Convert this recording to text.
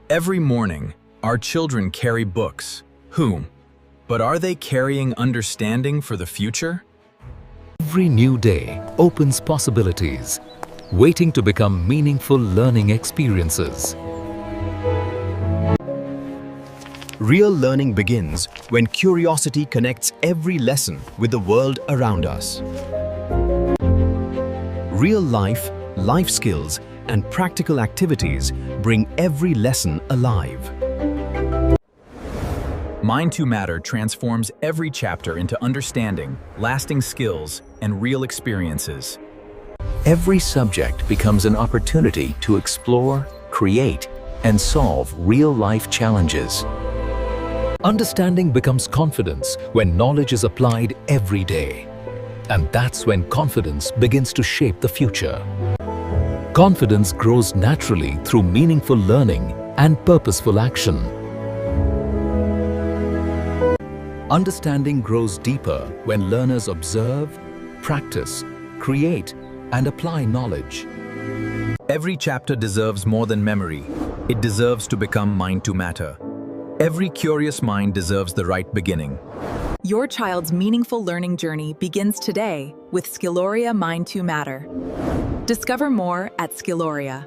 Every morning, our children carry books. But are they carrying understanding for the future? Every new day opens possibilities, waiting to become meaningful learning experiences. Real learning begins when curiosity connects every lesson with the world around us. Real life, life skills, and practical activities bring every lesson alive. Mind to Matter transforms every chapter into understanding, lasting skills, and real experiences. Every subject becomes an opportunity to explore, create, and solve real-life challenges. Understanding becomes confidence when knowledge is applied every day. And that's when confidence begins to shape the future. Confidence grows naturally through meaningful learning and purposeful action. Understanding grows deeper when learners observe, practice, create, and apply knowledge. Every chapter deserves more than memory. It deserves to become Mind to Matter. Every curious mind deserves the right beginning. Your child's meaningful learning journey begins today with Skillorea Mind to Matter. Discover more at Skillorea.